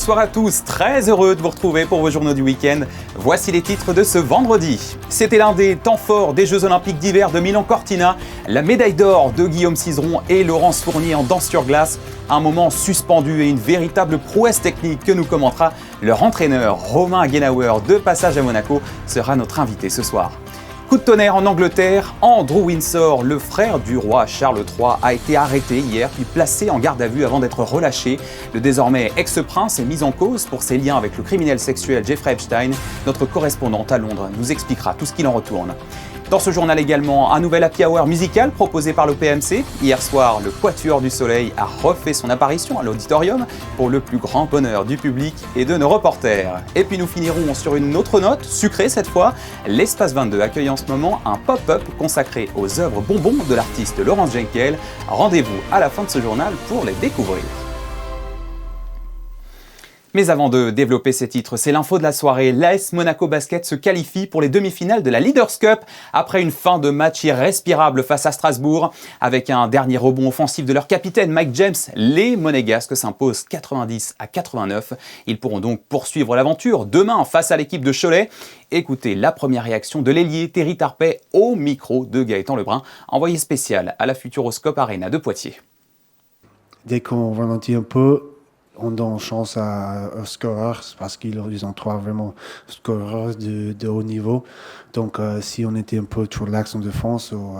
bonsoir à tous, très heureux de vous retrouver pour vos journaux du week-end. Voici les titres de ce vendredi. C'était l'un des temps forts des Jeux Olympiques d'hiver de Milan-Cortina. La médaille d'or de Guillaume Cizeron et Laurence Fournier en danse sur glace. Un moment suspendu et une véritable prouesse technique que nous commentera leur entraîneur Romain Aguenauer de passage à Monaco sera notre invité ce soir. Coup de tonnerre en Angleterre, Andrew Windsor, le frère du roi Charles III, a été arrêté hier puis placé en garde à vue avant d'être relâché. Le désormais ex-prince est mis en cause pour ses liens avec le criminel sexuel Jeffrey Epstein. Notre correspondante à Londres nous expliquera tout ce qu'il en retourne. Dans ce journal également, un nouvel happy hour musical proposé par le PMC. Hier soir, le Quatuor du Soleil a refait son apparition à l'auditorium pour le plus grand bonheur du public et de nos reporters. Et puis nous finirons sur une autre note, sucrée cette fois. L'Espace 22 accueille en ce moment un pop-up consacré aux œuvres bonbons de l'artiste Laurence Jenkel. Rendez-vous à la fin de ce journal pour les découvrir. Mais avant de développer ces titres, c'est l'info de la soirée. L'AS Monaco Basket se qualifie pour les demi-finales de la Leaders Cup après une fin de match irrespirable face à Strasbourg. Avec un dernier rebond offensif de leur capitaine Mike James, les Monégasques s'imposent 90-89. Ils pourront donc poursuivre l'aventure demain face à l'équipe de Cholet. Écoutez la première réaction de l'ailier Terry Tarpey au micro de Gaëtan Lebrun, envoyé spécial à la Futuroscope Arena de Poitiers. Dès qu'on ralentit un peu, on donne chance aux scoreurs parce qu'ils ont trois vraiment scoreurs de haut niveau. Donc, si on était un peu trop lax en défense ou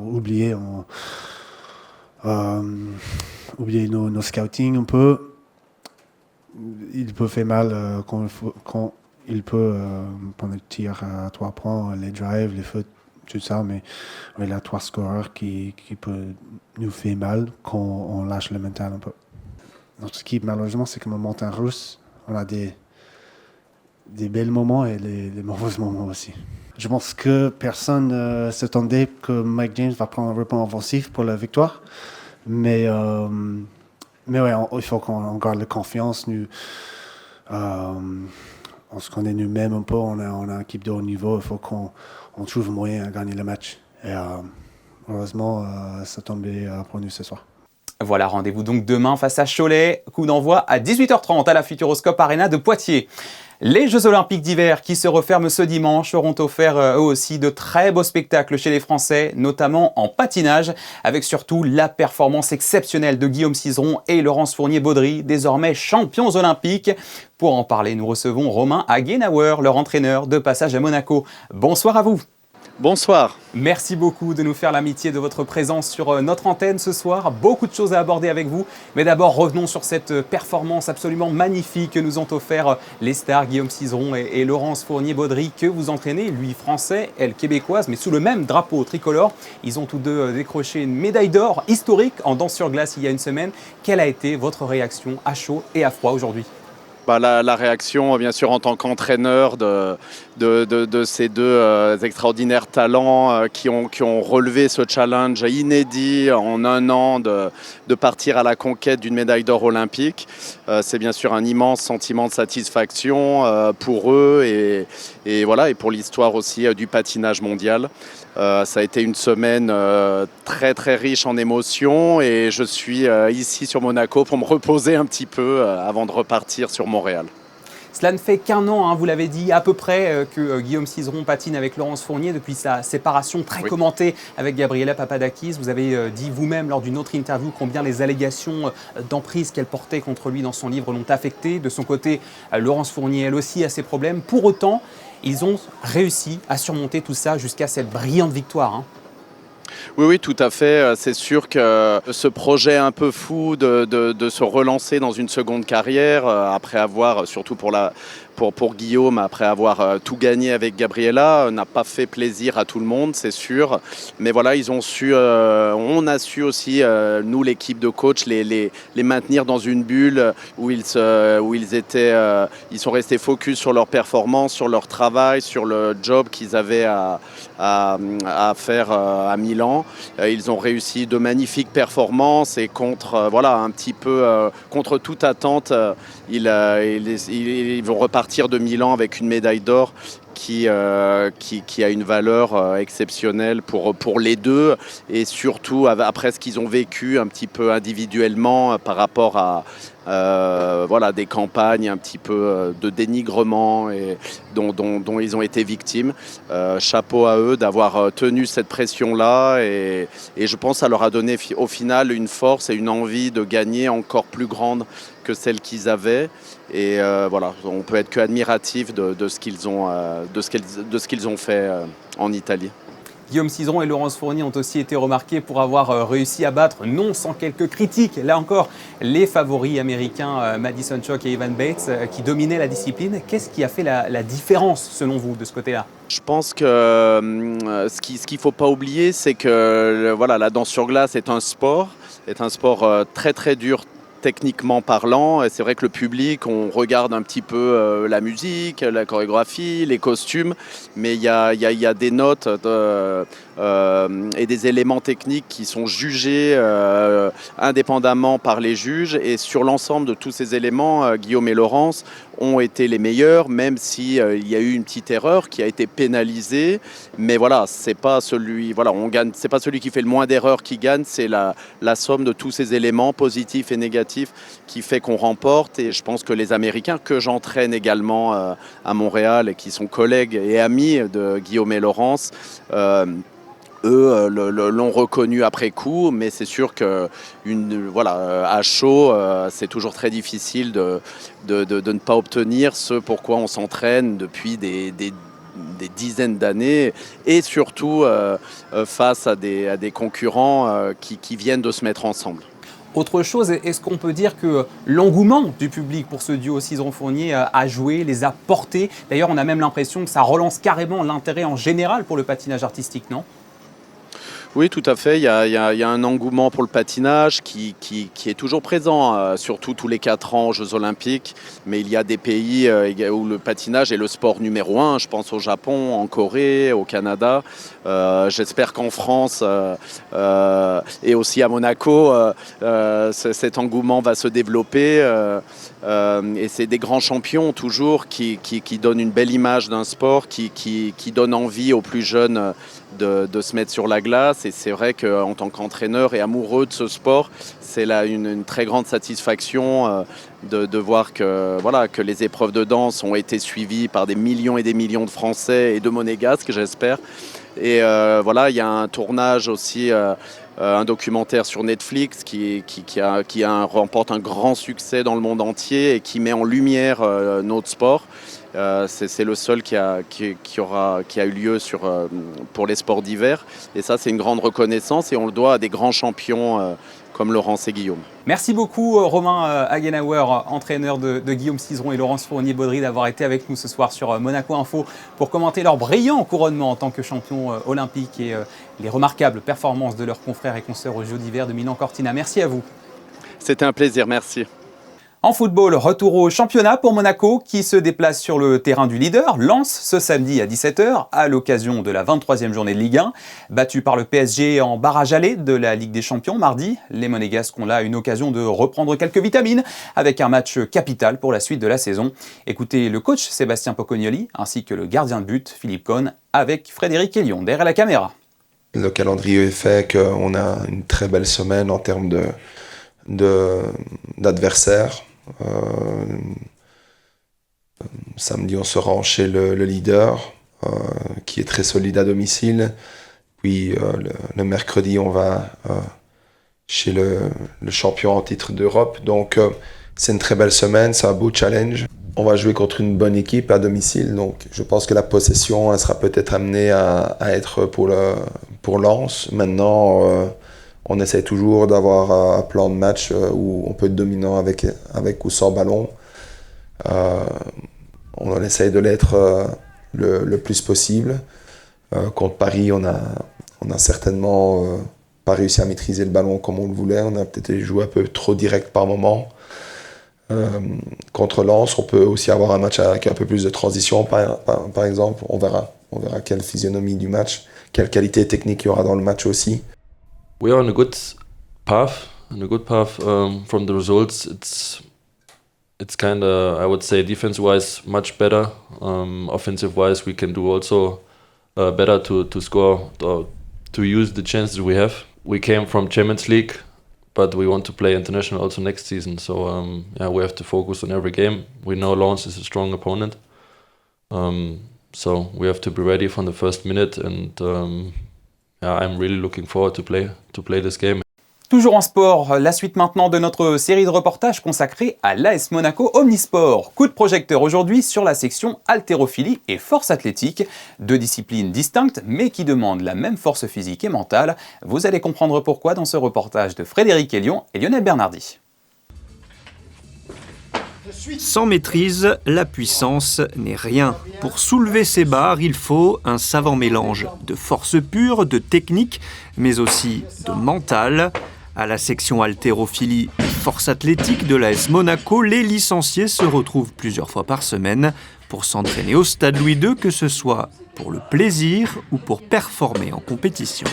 oublier nos scouting un peu, il peut faire mal quand il peut prendre le tir à 3 points, les drives, les fautes, tout ça. Mais il y a 3 scoreurs qui peut nous faire mal quand on lâche le mental un peu. Notre équipe, malheureusement, c'est comme une montagne russe. On a des bels moments et les mauvais moments aussi. Je pense que personne ne s'attendait que Mike James va prendre un rebond offensif pour la victoire. Mais ouais, il faut qu'on garde la confiance. Nous, on se connaît nous-mêmes un peu. On a une équipe de haut niveau. Il faut qu'on trouve un moyen à gagner le match. Et heureusement, ça tombait pour nous ce soir. Voilà, rendez-vous donc demain face à Cholet, coup d'envoi à 18h30 à la Futuroscope Arena de Poitiers. Les Jeux Olympiques d'hiver qui se referment ce dimanche auront offert eux aussi de très beaux spectacles chez les Français, notamment en patinage, avec surtout la performance exceptionnelle de Guillaume Cizeron et Laurence Fournier-Baudry, désormais champions olympiques. Pour en parler, nous recevons Romain Aguenauer, leur entraîneur de passage à Monaco. Bonsoir à vous. Bonsoir. Merci beaucoup de nous faire l'amitié de votre présence sur notre antenne ce soir. Beaucoup de choses à aborder avec vous. Mais d'abord, revenons sur cette performance absolument magnifique que nous ont offert les stars Guillaume Cizeron et Laurence Fournier-Baudry que vous entraînez, lui français, elle québécoise, mais sous le même drapeau tricolore. Ils ont tous deux décroché une médaille d'or historique en danse sur glace il y a une semaine. Quelle a été votre réaction à chaud et à froid aujourd'hui ? La réaction, bien sûr, en tant qu'entraîneur de ces deux extraordinaires talents qui ont relevé ce challenge inédit en un an de partir à la conquête d'une médaille d'or olympique. C'est bien sûr un immense sentiment de satisfaction pour eux et voilà, et pour l'histoire aussi du patinage mondial. Ça a été une semaine très très riche en émotions et je suis ici sur Monaco pour me reposer un petit peu avant de repartir sur Montréal. Cela ne fait qu'un an, vous l'avez dit, à peu près, que Guillaume Cizeron patine avec Laurence Fournier depuis sa séparation très commentée avec Gabriela Papadakis. Vous avez dit vous-même lors d'une autre interview combien les allégations d'emprise qu'elle portait contre lui dans son livre l'ont affecté. De son côté, Laurence Fournier, elle aussi, a ses problèmes. Pour autant, ils ont réussi à surmonter tout ça jusqu'à cette brillante victoire. Oui, tout à fait. C'est sûr que ce projet un peu fou de se relancer dans une seconde carrière, après avoir, surtout pour Guillaume, après avoir tout gagné avec Gabriela, n'a pas fait plaisir à tout le monde, c'est sûr. Mais voilà, on a su aussi, nous, l'équipe de coach, les maintenir dans une bulle où ils sont restés focus sur leur performance, sur leur travail, sur le job qu'ils avaient à faire à Milan. Ils ont réussi de magnifiques performances et contre toute attente, ils vont repartir de Milan avec une médaille d'or qui a une valeur exceptionnelle pour les deux, et surtout après ce qu'ils ont vécu un petit peu individuellement par rapport à des campagnes un petit peu de dénigrement et dont ils ont été victimes. Chapeau à eux d'avoir tenu cette pression-là, et je pense que ça leur a donné au final une force et une envie de gagner encore plus grande que celle qu'ils avaient. Et on peut être que admiratif de ce qu'ils ont fait en Italie. Guillaume Cizeron et Laurence Fournier ont aussi été remarqués pour avoir réussi à battre, non sans quelques critiques, là encore, les favoris américains Madison Chock et Evan Bates qui dominaient la discipline. Qu'est-ce qui a fait la différence selon vous de ce côté-là ? Je pense que ce qu'il ne faut pas oublier, c'est que la danse sur glace est un sport très très dur techniquement parlant. Et c'est vrai que le public, on regarde un petit peu la musique, la chorégraphie, les costumes, mais il y a des notes et des éléments techniques qui sont jugés indépendamment par les juges, et sur l'ensemble de tous ces éléments, Guillaume et Laurence ont été les meilleurs, même si il y a eu une petite erreur qui a été pénalisée, mais c'est pas celui c'est pas celui qui fait le moins d'erreurs qui gagne, c'est la somme de tous ces éléments positifs et négatifs qui fait qu'on remporte. Et je pense que les Américains, que j'entraîne également à Montréal et qui sont collègues et amis de Guillaume et Laurence, eux l'ont reconnu après coup, mais c'est sûr que à chaud, c'est toujours très difficile de ne pas obtenir ce pourquoi on s'entraîne depuis des dizaines d'années, et surtout face à des concurrents qui viennent de se mettre ensemble. Autre chose, est-ce qu'on peut dire que l'engouement du public pour ce duo Cizeron-Fournier a joué, les a portés ? D'ailleurs, on a même l'impression que ça relance carrément l'intérêt en général pour le patinage artistique, non ? Oui, tout à fait. Il y a un engouement pour le patinage qui est toujours présent, surtout tous les 4 ans aux Jeux Olympiques. Mais il y a des pays où le patinage est le sport numéro 1. Je pense au Japon, en Corée, au Canada. J'espère qu'en France et aussi à Monaco, cet engouement va se développer. Et c'est des grands champions toujours qui donnent une belle image d'un sport, qui donnent envie aux plus jeunes de se mettre sur la glace. Et c'est vrai qu'en tant qu'entraîneur et amoureux de ce sport, c'est là une très grande satisfaction de voir que les épreuves de danse ont été suivies par des millions et des millions de Français et de Monégasques, j'espère. Et il y a un tournage aussi, un documentaire sur Netflix qui remporte un grand succès dans le monde entier et qui met en lumière notre sport. C'est le seul qui a eu lieu pour les sports d'hiver. Et ça, c'est une grande reconnaissance, et on le doit à des grands champions comme Laurence et Guillaume. Merci beaucoup Romain Hagenauer, entraîneur de Guillaume Cizeron et Laurence Fournier-Baudry, d'avoir été avec nous ce soir sur Monaco Info pour commenter leur brillant couronnement en tant que champion olympique et les remarquables performances de leurs confrères et consoeurs aux Jeux d'hiver de Milan-Cortina. Merci à vous. C'était un plaisir, merci. En football, retour au championnat pour Monaco qui se déplace sur le terrain du leader, Lens, ce samedi à 17h à l'occasion de la 23e journée de Ligue 1. Battu par le PSG en barrage aller de la Ligue des Champions mardi, les Monégasques ont là une occasion de reprendre quelques vitamines avec un match capital pour la suite de la saison. Écoutez le coach Sébastien Pocognoli ainsi que le gardien de but Philippe Cohn avec Frédéric Elion derrière la caméra. Le calendrier fait qu'on a une très belle semaine en termes d'adversaires. Samedi, on se rend chez le leader, qui est très solide à domicile. Puis le mercredi, on va chez le champion en titre d'Europe. Donc, c'est une très belle semaine, c'est un beau challenge. On va jouer contre une bonne équipe à domicile. Donc, je pense que la possession, elle sera peut-être amenée à être pour Lens. Maintenant, on essaie toujours d'avoir un plan de match où on peut être dominant avec ou sans ballon. On essaie de l'être le plus possible. Contre Paris, on a certainement pas réussi à maîtriser le ballon comme on le voulait. On a peut-être joué un peu trop direct par moment. Contre Lens, on peut aussi avoir un match avec un peu plus de transition, par exemple. On verra quelle physionomie du match, quelle qualité technique il y aura dans le match aussi. We are on a good path. From the results, it's kind of, I would say, defense-wise much better. Offensive-wise, we can do also better to score, to use the chances we have. We came from Champions League, but we want to play international also next season. So we have to focus on every game. We know Lens is a strong opponent. So we have to be ready from the first minute, and I'm really looking forward to play this game. Toujours en sport, la suite maintenant de notre série de reportages consacrée à l'AS Monaco Omnisport. Coup de projecteur aujourd'hui sur la section haltérophilie et force athlétique, deux disciplines distinctes mais qui demandent la même force physique et mentale. Vous allez comprendre pourquoi dans ce reportage de Frédéric Elion et Lionel Bernardi. Sans maîtrise, la puissance n'est rien. Pour soulever ces barres, il faut un savant mélange de force pure, de technique, mais aussi de mental. À la section haltérophilie et force athlétique de l'AS Monaco, les licenciés se retrouvent plusieurs fois par semaine pour s'entraîner au Stade Louis II, que ce soit pour le plaisir ou pour performer en compétition.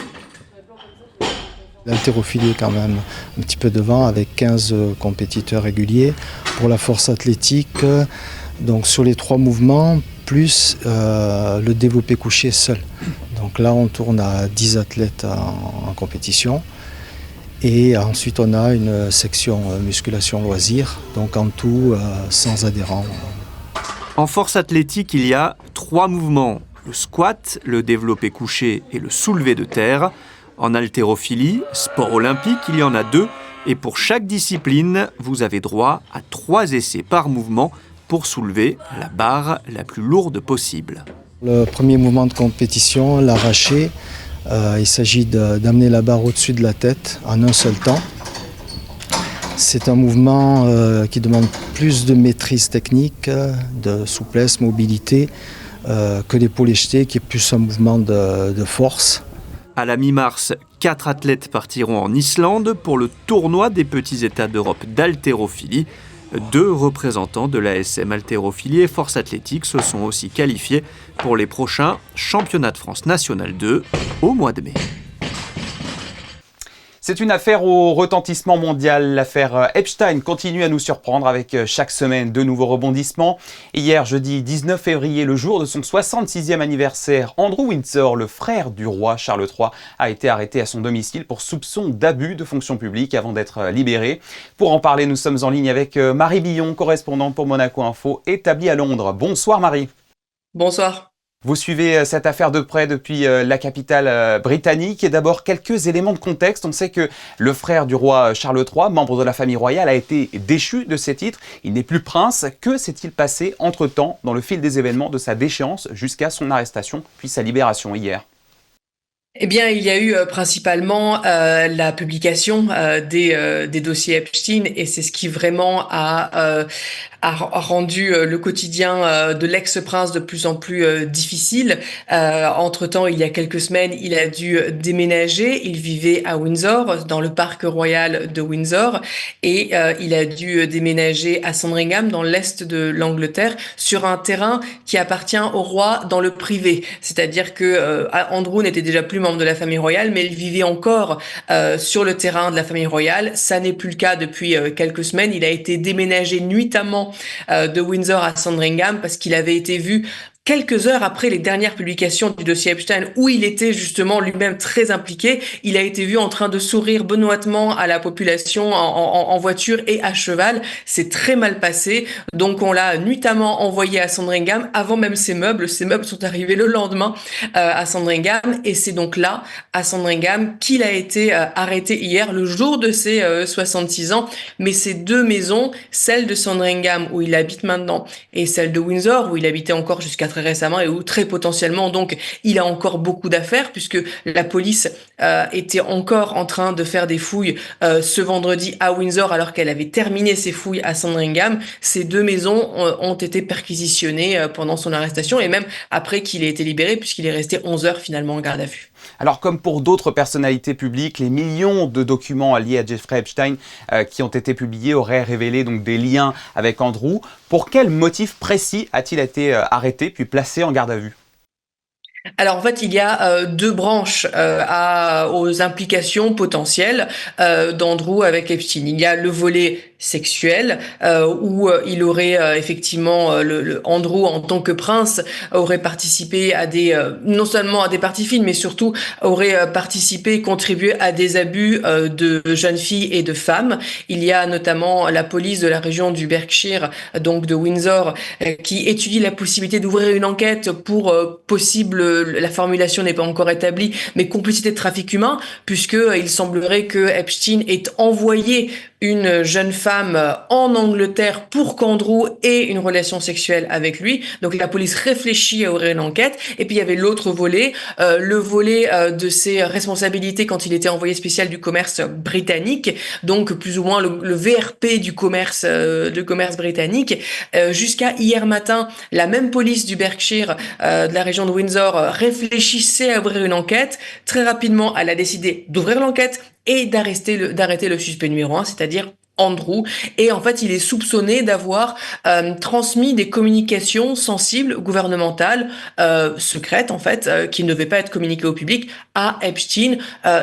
L'haltérophilie est quand même un petit peu devant avec 15 compétiteurs réguliers. Pour la force athlétique, donc sur les 3 mouvements, plus le développé couché seul. Donc là, on tourne à 10 athlètes en compétition. Et ensuite, on a une section musculation loisir, donc en tout, 100 adhérents. En force athlétique, il y a 3 mouvements, le squat, le développé couché et le soulevé de terre. En haltérophilie, sport olympique, il y en a 2. Et pour chaque discipline, vous avez droit à 3 essais par mouvement pour soulever la barre la plus lourde possible. Le premier mouvement de compétition, l'arraché, il s'agit d'amener la barre au-dessus de la tête en un seul temps. C'est un mouvement qui demande plus de maîtrise technique, de souplesse, mobilité, que l'épaulé jeté, qui est plus un mouvement de force. À la mi-mars, 4 athlètes partiront en Islande pour le tournoi des petits États d'Europe d'haltérophilie. 2 représentants de l'ASM haltérophilie et force athlétique se sont aussi qualifiés pour les prochains championnats de France National 2 au mois de mai. C'est une affaire au retentissement mondial. L'affaire Epstein continue à nous surprendre avec chaque semaine de nouveaux rebondissements. Hier, jeudi 19 février, le jour de son 66e anniversaire, Andrew Windsor, le frère du roi Charles III, a été arrêté à son domicile pour soupçon d'abus de fonction publique avant d'être libéré. Pour en parler, nous sommes en ligne avec Marie Billon, correspondante pour Monaco Info, établie à Londres. Bonsoir Marie. Bonsoir. Vous suivez cette affaire de près depuis la capitale britannique. Et d'abord, quelques éléments de contexte. On sait que le frère du roi Charles III, membre de la famille royale, a été déchu de ses titres. Il n'est plus prince. Que s'est-il passé entre-temps dans le fil des événements de sa déchéance jusqu'à son arrestation puis sa libération hier ? Eh bien, il y a eu principalement la publication des dossiers Epstein, et c'est ce qui vraiment a rendu le quotidien de l'ex-prince de plus en plus difficile. Entre-temps, il y a quelques semaines, il a dû déménager. Il vivait à Windsor, dans le parc royal de Windsor, et il a dû déménager à Sandringham, dans l'est de l'Angleterre, sur un terrain qui appartient au roi dans le privé. C'est-à-dire que Andrew n'était déjà plus membre de la famille royale, mais il vivait encore sur le terrain de la famille royale. Ça n'est plus le cas depuis quelques semaines. Il a été déménagé nuitamment de Windsor à Sandringham parce qu'il avait été vu quelques heures après les dernières publications du dossier Epstein, où il était justement lui-même très impliqué. Il a été vu en train de sourire benoîtement à la population en voiture et à cheval. C'est très mal passé. Donc on l'a nuitamment envoyé à Sandringham avant même ses meubles. Ses meubles sont arrivés le lendemain à Sandringham. Et c'est donc là, à Sandringham, qu'il a été arrêté hier, le jour de ses 66 ans. Mais ces 2 maisons, celle de Sandringham où il habite maintenant et celle de Windsor où il habitait encore jusqu'à très récemment et où très potentiellement donc il a encore beaucoup d'affaires puisque la police était encore en train de faire des fouilles ce vendredi à Windsor alors qu'elle avait terminé ses fouilles à Sandringham. Ces 2 maisons ont été perquisitionnées pendant son arrestation et même après qu'il ait été libéré puisqu'il est resté 11 heures finalement en garde à vue. Alors comme pour d'autres personnalités publiques, les millions de documents liés à Jeffrey Epstein qui ont été publiés auraient révélé donc des liens avec Andrew. Pour quel motif précis a-t-il été arrêté puis placé en garde à vue ? Alors en fait, il y a deux branches aux implications potentielles d'Andrew avec Epstein. Il y a le volet sexuel où il aurait effectivement Andrew en tant que prince aurait participé à non seulement à des parties fines, mais surtout aurait participé, contribué à des abus de jeunes filles et de femmes. Il y a notamment la police de la région du Berkshire, donc de Windsor, qui étudie la possibilité d'ouvrir une enquête pour la formulation n'est pas encore établie, mais complicité de trafic humain, puisque il semblerait que Epstein ait envoyé une jeune femme en Angleterre pour qu'Andrew ait une relation sexuelle avec lui. Donc la police réfléchit à ouvrir une enquête. Et puis il y avait l'autre volet, le volet de ses responsabilités quand il était envoyé spécial du commerce britannique, donc plus ou moins le VRP du commerce britannique. Jusqu'à hier matin, la même police du Berkshire, de la région de Windsor, réfléchissait à ouvrir une enquête. Très rapidement, elle a décidé d'ouvrir l'enquête et d'arrêter le suspect numéro 1, c'est-à-dire Andrew. Et en fait, il est soupçonné d'avoir transmis des communications sensibles, gouvernementales, secrètes en fait, qui ne devaient pas être communiquées au public, à Epstein.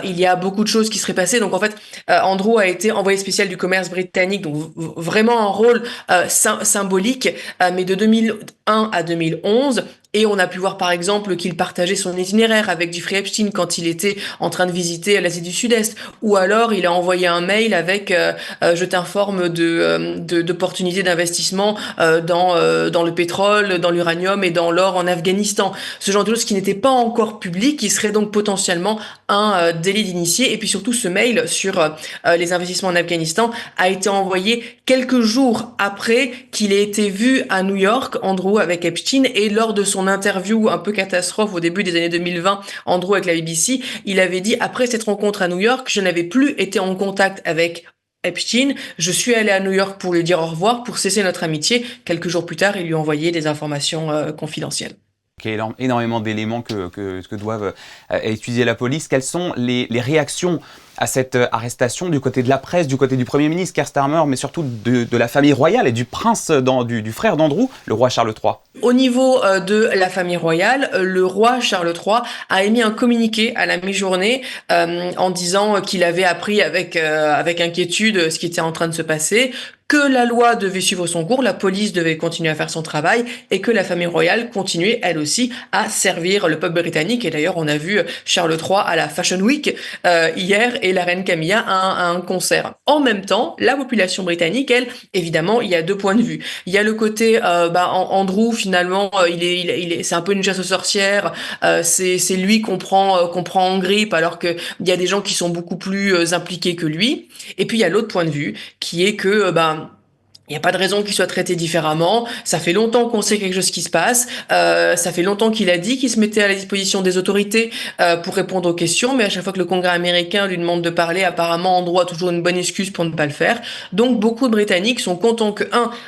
Il y a beaucoup de choses qui seraient passées. Donc en fait, Andrew a été envoyé spécial du commerce britannique, donc vraiment un rôle symbolique, mais de 2001 à 2011. Et on a pu voir par exemple qu'il partageait son itinéraire avec Jeffrey Epstein quand il était en train de visiter l'Asie du Sud-Est. Ou alors il a envoyé un mail avec je t'informe d'opportunités d'investissement dans le pétrole, dans l'uranium et dans l'or en Afghanistan. Ce genre de choses qui n'étaient pas encore publiques, qui serait donc potentiellement un délit d'initié. Et puis surtout ce mail sur les investissements en Afghanistan a été envoyé quelques jours après qu'il ait été vu à New York, Andrew avec Epstein, et lors de son interview un peu catastrophe au début des années 2020, Andrew avec la BBC, il avait dit: après cette rencontre à New York, je n'avais plus été en contact avec Epstein, je suis allé à New York pour lui dire au revoir, pour cesser notre amitié. Quelques jours plus tard, il lui a envoyé des informations confidentielles. Il y a énormément d'éléments que doivent étudier la police. Quelles sont les réactions à cette arrestation du côté de la presse, du côté du Premier ministre Keir Starmer, mais surtout de la famille royale et du prince, du frère d'Andrew, le roi Charles III? Au niveau de la famille royale, le roi Charles III a émis un communiqué à la mi-journée en disant qu'il avait appris avec inquiétude ce qui était en train de se passer, que la loi devait suivre son cours, la police devait continuer à faire son travail et que la famille royale continuait elle aussi à servir le peuple britannique. Et d'ailleurs, on a vu Charles III à la Fashion Week hier et la reine Camilla à un concert. En même temps, la population britannique, elle, évidemment, il y a deux points de vue. Il y a le côté Andrew, finalement, c'est un peu une chasse aux sorcières. C'est lui qu'on prend en grippe, alors que il y a des gens qui sont beaucoup plus impliqués que lui. Et puis il y a l'autre point de vue, qui est que il n'y a pas de raison qu'il soit traité différemment. Ça fait longtemps qu'on sait quelque chose qui se passe. Ça fait longtemps qu'il a dit qu'il se mettait à la disposition des autorités pour répondre aux questions. Mais à chaque fois que le Congrès américain lui demande de parler, apparemment, Andrew a toujours une bonne excuse pour ne pas le faire. Donc, beaucoup de Britanniques sont contents que,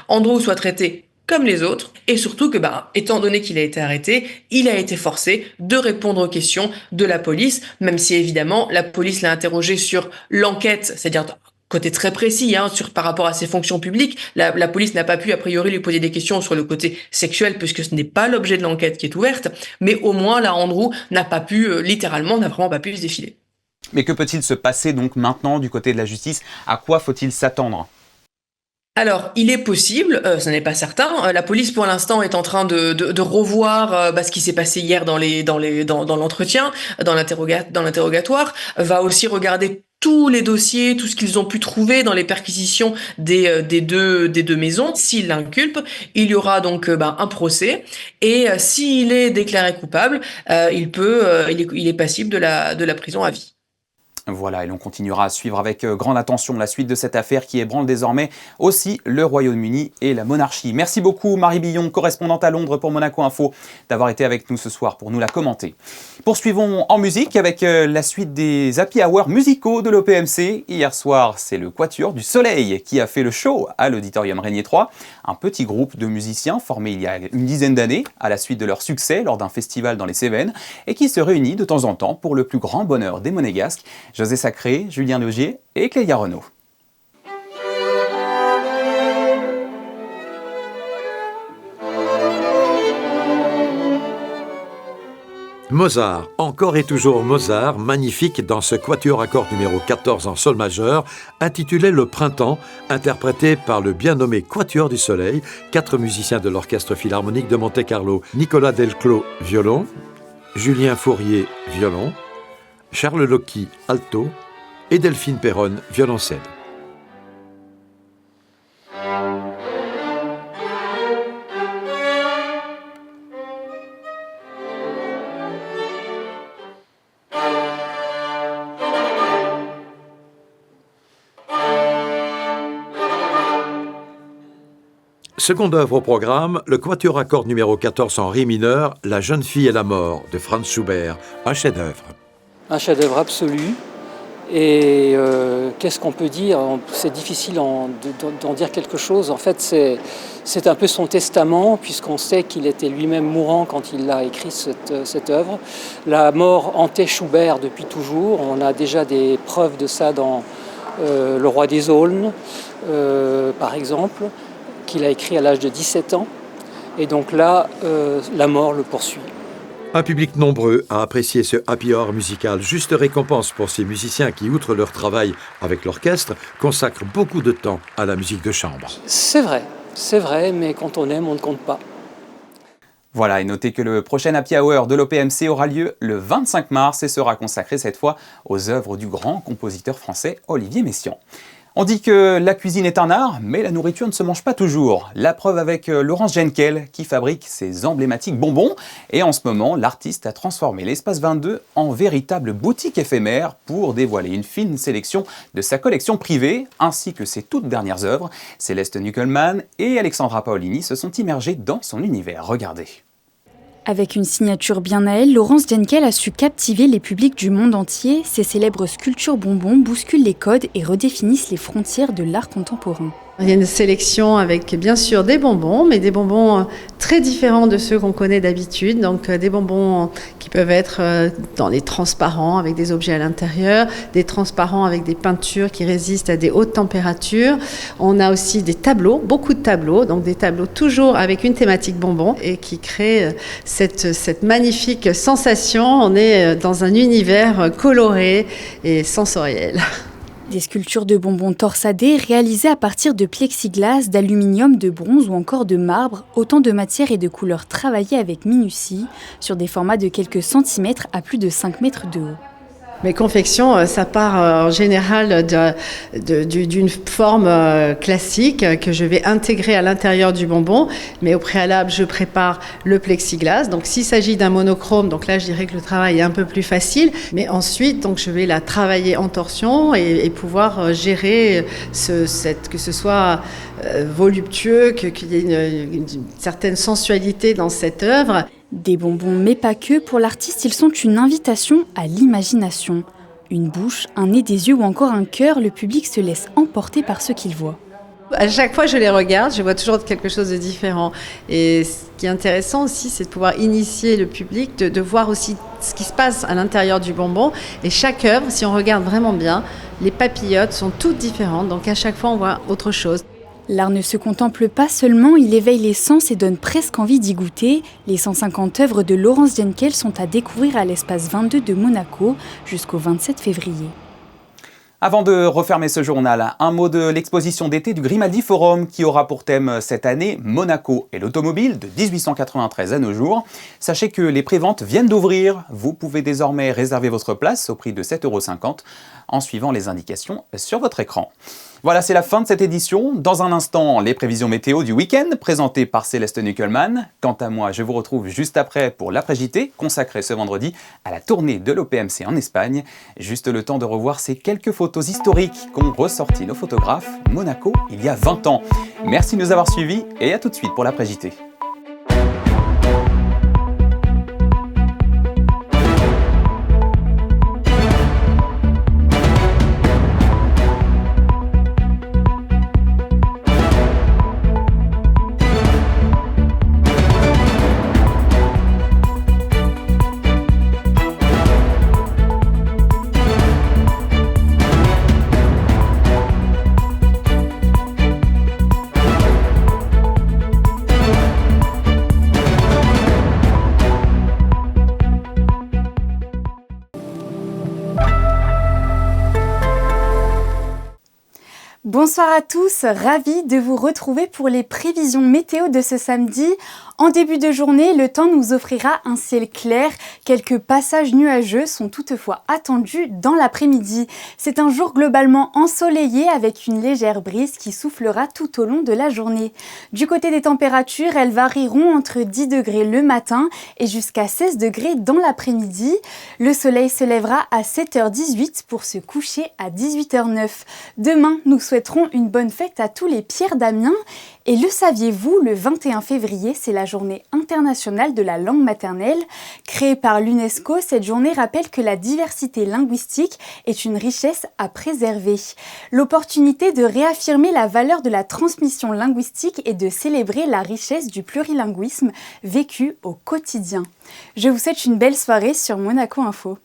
Andrew soit traité comme les autres, et surtout que, étant donné qu'il a été arrêté, il a été forcé de répondre aux questions de la police, même si évidemment la police l'a interrogé sur l'enquête, c'est-à-dire côté très précis par rapport à ses fonctions publiques. La police n'a pas pu a priori lui poser des questions sur le côté sexuel puisque ce n'est pas l'objet de l'enquête qui est ouverte, mais au moins là Andrew n'a vraiment pas pu se défiler. Mais que peut-il se passer donc maintenant du côté de la justice? À quoi faut-il s'attendre? Alors, il est possible, ce n'est pas certain. La police, pour l'instant, est en train de revoir ce qui s'est passé hier dans l'entretien, dans l'interrogatoire. Va aussi regarder tous les dossiers, tout ce qu'ils ont pu trouver dans les perquisitions des deux maisons. S'il l'inculpe, il y aura donc un procès. Et s'il est déclaré coupable, il est passible de la prison à vie. Voilà, et l'on continuera à suivre avec grande attention la suite de cette affaire qui ébranle désormais aussi le Royaume-Uni et la monarchie. Merci beaucoup Marie Billon, correspondante à Londres pour Monaco Info, d'avoir été avec nous ce soir pour nous la commenter. Poursuivons en musique avec la suite des Happy Hour musicaux de l'OPMC. Hier soir, c'est le Quatuor du Soleil qui a fait le show à l'Auditorium Régnier 3, un petit groupe de musiciens formé il y a une dizaine d'années à la suite de leur succès lors d'un festival dans les Cévennes et qui se réunit de temps en temps pour le plus grand bonheur des Monégasques. José Sacré, Julien Logier et Clélia Renaud. Mozart, encore et toujours Mozart, magnifique dans ce quatuor à cordes numéro 14 en sol majeur, intitulé Le Printemps, interprété par le bien nommé Quatuor du Soleil, 4 musiciens de l'Orchestre Philharmonique de Monte-Carlo, Nicolas Delclos, violon, Julien Fourier, violon, Charles Locchi, alto, et Delphine Perronne, violoncelle. Seconde œuvre au programme, le quatuor à cordes numéro 14 en ré mineur, La jeune fille et la mort, de Franz Schubert, un chef-d'œuvre. Un chef-d'œuvre absolu. Et qu'est-ce qu'on peut dire? C'est difficile d'en dire quelque chose. En fait, c'est un peu son testament, puisqu'on sait qu'il était lui-même mourant quand il a écrit cette œuvre. La mort hantait Schubert depuis toujours. On a déjà des preuves de ça dans Le Roi des Aulnes, par exemple, qu'il a écrit à l'âge de 17 ans. Et donc là, la mort le poursuit. Un public nombreux a apprécié ce happy hour musical, juste récompense pour ces musiciens qui, outre leur travail avec l'orchestre, consacrent beaucoup de temps à la musique de chambre. C'est vrai, mais quand on aime, on ne compte pas. Voilà, et notez que le prochain Happy Hour de l'OPMC aura lieu le 25 mars et sera consacré cette fois aux œuvres du grand compositeur français Olivier Messiaen. On dit que la cuisine est un art, mais la nourriture ne se mange pas toujours. La preuve avec Laurence Genkel, qui fabrique ses emblématiques bonbons. Et en ce moment, l'artiste a transformé l'Espace 22 en véritable boutique éphémère pour dévoiler une fine sélection de sa collection privée, ainsi que ses toutes dernières œuvres. Céleste Nuckelman et Alexandra Paolini se sont immergés dans son univers. Regardez. Avec une signature bien à elle, Laurence Genkel a su captiver les publics du monde entier. Ses célèbres sculptures bonbons bousculent les codes et redéfinissent les frontières de l'art contemporain. Il y a une sélection avec bien sûr des bonbons, mais des bonbons très différents de ceux qu'on connaît d'habitude. Donc des bonbons qui peuvent être dans les transparents avec des objets à l'intérieur, des transparents avec des peintures qui résistent à des hautes températures. On a aussi des tableaux, beaucoup de tableaux, donc des tableaux toujours avec une thématique bonbon et qui créent cette magnifique sensation. On est dans un univers coloré et sensoriel. Des sculptures de bonbons torsadés réalisées à partir de plexiglas, d'aluminium, de bronze ou encore de marbre, autant de matières et de couleurs travaillées avec minutie sur des formats de quelques centimètres à plus de 5 mètres de haut. Mes confections, ça part en général d'une forme classique que je vais intégrer à l'intérieur du bonbon, mais au préalable, je prépare le plexiglas. Donc, s'il s'agit d'un monochrome, donc là, je dirais que le travail est un peu plus facile, mais ensuite, donc, je vais la travailler en torsion et pouvoir gérer que ce soit voluptueux, qu'il y ait une certaine sensualité dans cette œuvre. Des bonbons, mais pas que. Pour l'artiste, ils sont une invitation à l'imagination. Une bouche, un nez, des yeux ou encore un cœur, le public se laisse emporter par ce qu'il voit. À chaque fois que je les regarde, je vois toujours quelque chose de différent. Et ce qui est intéressant aussi, c'est de pouvoir initier le public, de voir aussi ce qui se passe à l'intérieur du bonbon. Et chaque œuvre, si on regarde vraiment bien, les papillotes sont toutes différentes. Donc à chaque fois, on voit autre chose. L'art ne se contemple pas seulement, il éveille les sens et donne presque envie d'y goûter. Les 150 œuvres de Laurence Genkel sont à découvrir à l'Espace 22 de Monaco jusqu'au 27 février. Avant de refermer ce journal, un mot de l'exposition d'été du Grimaldi Forum qui aura pour thème cette année Monaco et l'automobile de 1893 à nos jours. Sachez que les préventes viennent d'ouvrir. Vous pouvez désormais réserver votre place au prix de 7,50 € en suivant les indications sur votre écran. Voilà, c'est la fin de cette édition. Dans un instant, les prévisions météo du week-end présentées par Céleste Nuckelman. Quant à moi, je vous retrouve juste après pour l'après-JT, consacré ce vendredi à la tournée de l'OPMC en Espagne. Juste le temps de revoir ces quelques photos historiques qu'ont ressorti nos photographes Monaco il y a 20 ans. Merci de nous avoir suivis et à tout de suite pour l'après-JT. Bonsoir à tous, ravi de vous retrouver pour les prévisions météo de ce samedi. En début de journée, le temps nous offrira un ciel clair. Quelques passages nuageux sont toutefois attendus dans l'après-midi. C'est un jour globalement ensoleillé avec une légère brise qui soufflera tout au long de la journée. Du côté des températures, elles varieront entre 10 degrés le matin et jusqu'à 16 degrés dans l'après-midi. Le soleil se lèvera à 7h18 pour se coucher à 18h09. Demain, nous souhaiterons une bonne fête à tous les Pierre Damien. Et le saviez-vous, le 21 février, c'est la journée internationale de la langue maternelle. Créée par l'UNESCO, cette journée rappelle que la diversité linguistique est une richesse à préserver. L'opportunité de réaffirmer la valeur de la transmission linguistique et de célébrer la richesse du plurilinguisme vécu au quotidien. Je vous souhaite une belle soirée sur Monaco Info.